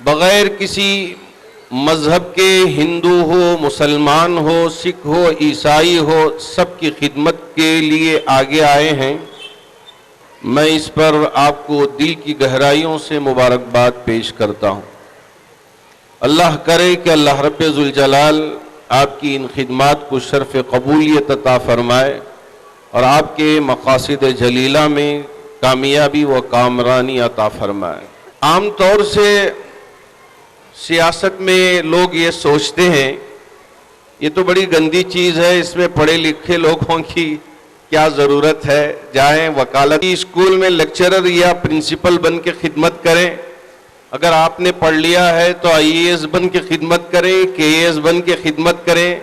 بغیر کسی مذہب کے، ہندو ہو، مسلمان ہو، سکھ ہو، عیسائی ہو، سب کی خدمت کے لیے آگے آئے ہیں۔ میں اس پر آپ کو دل کی گہرائیوں سے مبارکباد پیش کرتا ہوں۔ اللہ کرے کہ اللہ رب ذوالجلال آپ کی ان خدمات کو شرف قبولیت عطا فرمائے اور آپ کے مقاصد جلیلہ میں کامیابی و کامرانی عطا فرمائے۔ عام طور سے سیاست میں لوگ یہ سوچتے ہیں یہ تو بڑی گندی چیز ہے، اس میں پڑھے لکھے لوگوں کی کیا ضرورت ہے، جائیں وکالتی اسکول میں لیکچرر یا پرنسپل بن کے خدمت کریں، اگر آپ نے پڑھ لیا ہے تو آئی اے ایس بن کے خدمت کریں، کے اے ایس بن کے خدمت کریں،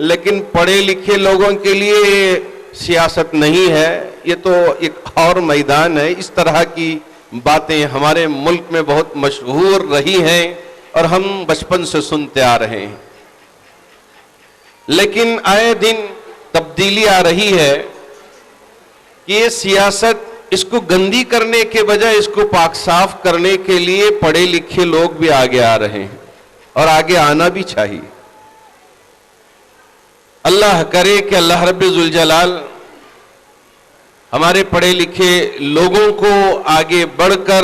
لیکن پڑھے لکھے لوگوں کے لیے سیاست نہیں ہے، یہ تو ایک اور میدان ہے۔ اس طرح کی باتیں ہمارے ملک میں بہت مشہور رہی ہیں اور ہم بچپن سے سنتے آ رہے ہیں، لیکن آئے دن تبدیلی آ رہی ہے کہ یہ سیاست اس کو گندی کرنے کے بجائے اس کو پاک صاف کرنے کے لیے پڑھے لکھے لوگ بھی آگے آ رہے ہیں اور آگے آنا بھی چاہیے۔ اللہ کرے کہ اللہ رب ذوالجلال ہمارے پڑھے لکھے لوگوں کو آگے بڑھ کر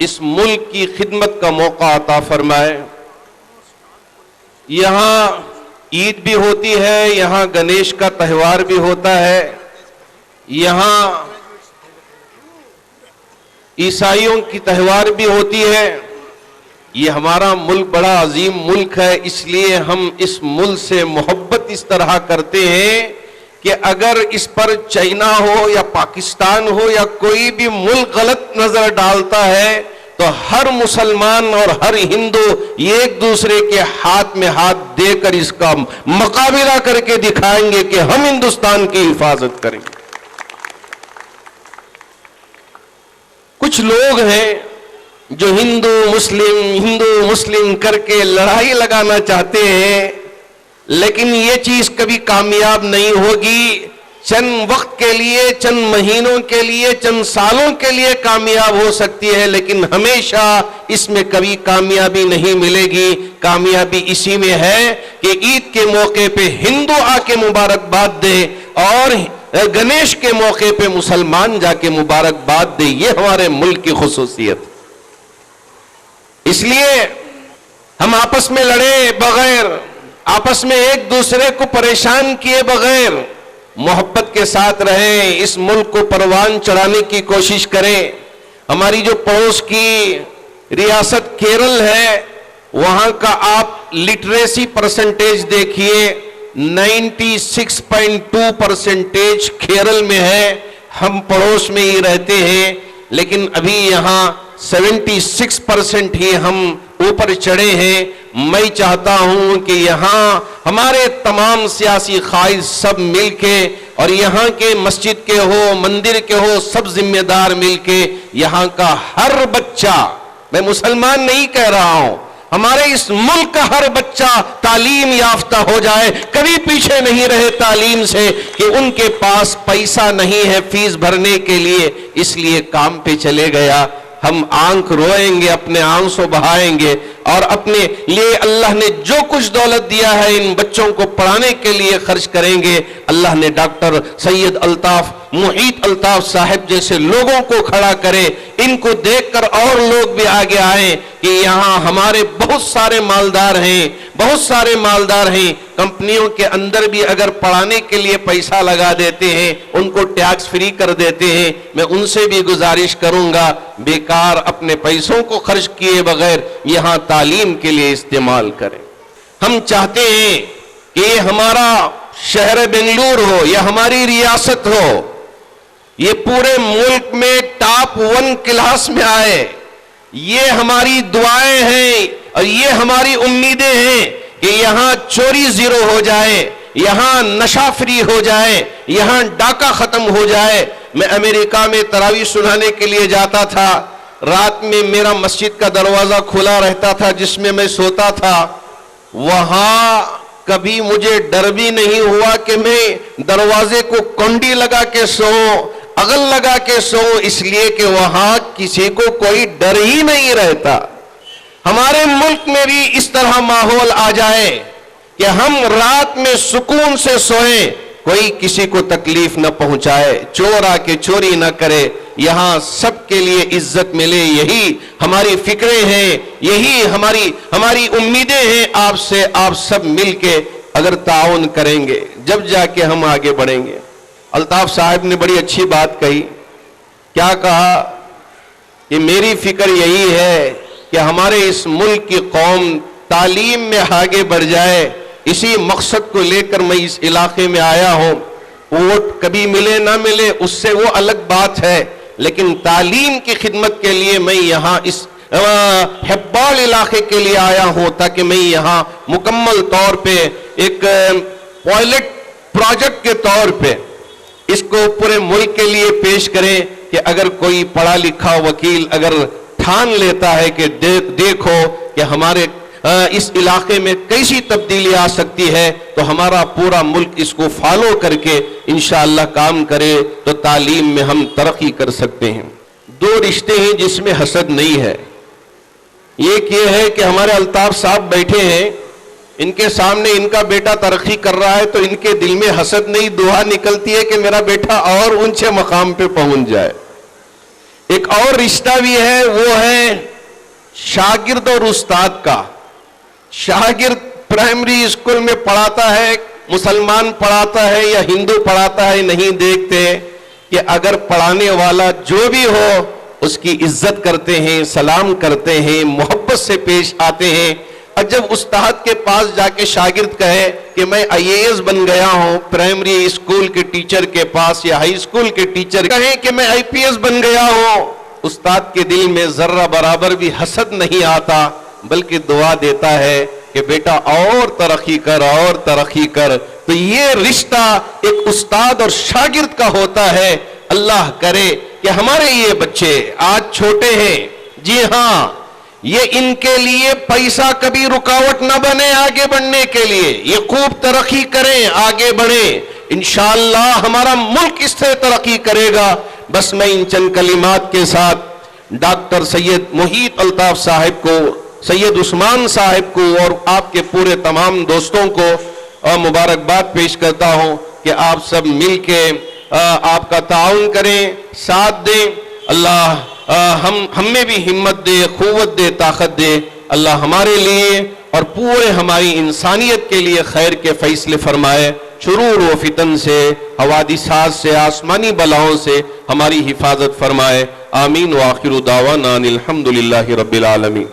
اس ملک کی خدمت کا موقع عطا فرمائے۔ یہاں عید بھی ہوتی ہے، یہاں گنیش کا تہوار بھی ہوتا ہے، یہاں عیسائیوں کی تہوار بھی ہوتی ہے۔ یہ ہمارا ملک بڑا عظیم ملک ہے، اس لیے ہم اس ملک سے محبت اس طرح کرتے ہیں کہ اگر اس پر چائنا ہو یا پاکستان ہو یا کوئی بھی ملک غلط نظر ڈالتا ہے تو ہر مسلمان اور ہر ہندو ایک دوسرے کے ہاتھ میں ہاتھ دے کر اس کا مقابلہ کر کے دکھائیں گے کہ ہم ہندوستان کی حفاظت کریں گے۔ کچھ لوگ ہیں جو ہندو مسلم کر کے لڑائی لگانا چاہتے ہیں، لیکن یہ چیز کبھی کامیاب نہیں ہوگی۔ چند وقت کے لیے، چند مہینوں کے لیے، چند سالوں کے لیے کامیاب ہو سکتی ہے، لیکن ہمیشہ اس میں کبھی کامیابی نہیں ملے گی۔ کامیابی اسی میں ہے کہ عید کے موقع پہ ہندو آ کے مبارکباد دے اور گنیش کے موقع پہ مسلمان جا کے مبارکباد دے، یہ ہمارے ملک کی خصوصیت۔ اس لیے ہم آپس میں لڑے بغیر، آپس میں ایک دوسرے کو پریشان کیے بغیر محبت کے ساتھ رہیں، اس ملک کو پروان چڑھانے کی کوشش کریں۔ ہماری جو پڑوس کی ریاست کیرل ہے، وہاں کا آپ لٹریسی پرسنٹیج دیکھیے، 96.2% کیرل میں ہے۔ ہم پڑوس میں ہی رہتے ہیں، لیکن ابھی یہاں 76% ہی ہم اوپر چڑھے ہیں۔ میں چاہتا ہوں کہ یہاں ہمارے تمام سیاسی قائد سب مل کے، اور یہاں کے مسجد کے ہو، مندر کے ہو، سب ذمہ دار مل کے یہاں کا ہر بچہ، میں مسلمان نہیں کہہ رہا ہوں، ہمارے اس ملک کا ہر بچہ تعلیم یافتہ ہو جائے، کبھی پیچھے نہیں رہے تعلیم سے کہ ان کے پاس پیسہ نہیں ہے فیس بھرنے کے لیے، اس لیے کام پہ چلے گیا۔ ہم آنکھ روئیں گے، اپنے آنسو بہائیں گے، اور اپنے لیے اللہ نے جو کچھ دولت دیا ہے ان بچوں کو پڑھانے کے لیے خرچ کریں گے۔ اللہ نے ڈاکٹر سید الطاف، محیط الطاف صاحب جیسے لوگوں کو کھڑا کرے، ان کو دیکھ کر اور لوگ بھی آگے آئیں کہ یہاں ہمارے بہت سارے مالدار ہیں، کمپنیوں کے اندر بھی اگر پڑھانے کے لیے پیسہ لگا دیتے ہیں، ان کو ٹیکس فری کر دیتے ہیں۔ میں ان سے بھی گزارش کروں گا بیکار اپنے پیسوں کو خرچ کیے بغیر یہاں تعلیم کے لیے استعمال کریں۔ ہم چاہتے ہیں کہ یہ ہمارا شہر بنگلور ہو یا ہماری ریاست ہو، یہ پورے ملک میں ٹاپ 1 کلاس میں آئے۔ یہ ہماری دعائیں ہیں اور یہ ہماری امیدیں ہیں کہ یہاں چوری زیرو ہو جائے، یہاں نشہ فری ہو جائے، یہاں ڈاکہ ختم ہو جائے۔ میں امریکہ میں تراویح سنانے کے لیے جاتا تھا، رات میں میرا مسجد کا دروازہ کھلا رہتا تھا جس میں میں سوتا تھا، وہاں کبھی مجھے ڈر بھی نہیں ہوا کہ میں دروازے کو کنڈی لگا کے سوؤں، اغل لگا کے سوؤں، اس لیے کہ وہاں کسی کو کوئی ڈر ہی نہیں رہتا۔ ہمارے ملک میں بھی اس طرح ماحول آ جائے کہ ہم رات میں سکون سے سوئیں, کوئی کسی کو تکلیف نہ پہنچائے, چور آ کے چوری نہ کرے, یہاں سب کے لیے عزت ملے, یہی ہماری فکریں ہیں, یہی ہماری امیدیں ہیں آپ سے. آپ سب مل کے اگر تعاون کریں گے جب جا کے ہم آگے بڑھیں گے. الطاف صاحب نے بڑی اچھی بات کہی. کیا کہا کہ میری فکر یہی ہے کہ ہمارے اس ملک کی قوم تعلیم میں آگے بڑھ جائے. اسی مقصد کو لے کر میں اس علاقے میں آیا ہوں. ووٹ کبھی ملے نہ ملے اس سے وہ الگ بات ہے, لیکن تعلیم کی خدمت کے لیے میں یہاں اس ہپال علاقے کے لیے آیا ہوں, تاکہ میں یہاں مکمل طور پہ ایک پائلٹ پروجیکٹ کے طور پہ اس کو پورے ملک کے لیے پیش کریں کہ اگر کوئی پڑھا لکھا وکیل اگر ٹھان لیتا ہے کہ دیکھو کہ ہمارے اس علاقے میں کیسی تبدیلی آ سکتی ہے, تو ہمارا پورا ملک اس کو فالو کر کے انشاءاللہ کام کرے تو تعلیم میں ہم ترقی کر سکتے ہیں. دو رشتے ہیں جس میں حسد نہیں ہے. ایک یہ ہے کہ ہمارے الطاف صاحب بیٹھے ہیں, ان کے سامنے ان کا بیٹا ترقی کر رہا ہے تو ان کے دل میں حسد نہیں, دعا نکلتی ہے کہ میرا بیٹا اور اونچے مقام پہ پہنچ جائے. ایک اور رشتہ بھی ہے, وہ ہے شاگرد اور استاد کا. شاگرد پرائمری اسکول میں پڑھاتا ہے, مسلمان پڑھاتا ہے یا ہندو پڑھاتا ہے نہیں دیکھتے کہ اگر پڑھانے والا جو بھی ہو اس کی عزت کرتے ہیں, سلام کرتے ہیں, محبت سے پیش آتے ہیں. اور جب استاد کے پاس جا کے شاگرد کہے کہ میں IAS بن گیا ہوں, پرائمری اسکول کے ٹیچر کے پاس یا ہائی اسکول کے ٹیچر کہیں کہ میں IPS بن گیا ہوں, استاد کے دل میں ذرہ برابر بھی حسد نہیں آتا, بلکہ دعا دیتا ہے کہ بیٹا اور ترقی کر, اور ترقی کر. تو یہ رشتہ ایک استاد اور شاگرد کا ہوتا ہے. اللہ کرے کہ ہمارے یہ بچے آج چھوٹے ہیں, جی ہاں, یہ ان کے لیے پیسہ کبھی رکاوٹ نہ بنے آگے بڑھنے کے لیے. یہ خوب ترقی کریں, آگے بڑھیں, انشاءاللہ ہمارا ملک اس سے ترقی کرے گا. بس میں ان چند کلمات کے ساتھ ڈاکٹر سید محیط الطاف صاحب کو, سید عثمان صاحب کو اور آپ کے پورے تمام دوستوں کو مبارکباد پیش کرتا ہوں کہ آپ سب مل کے آپ کا تعاون کریں, ساتھ دیں. اللہ ہم میں بھی ہمت دے, قوت دے, طاقت دے. اللہ ہمارے لیے اور پورے ہماری انسانیت کے لیے خیر کے فیصلے فرمائے. شرور و فتن سے, حوادثات سے, آسمانی بلاؤں سے ہماری حفاظت فرمائے. آمین. وآخر دعوانا الحمدللہ رب العالمین.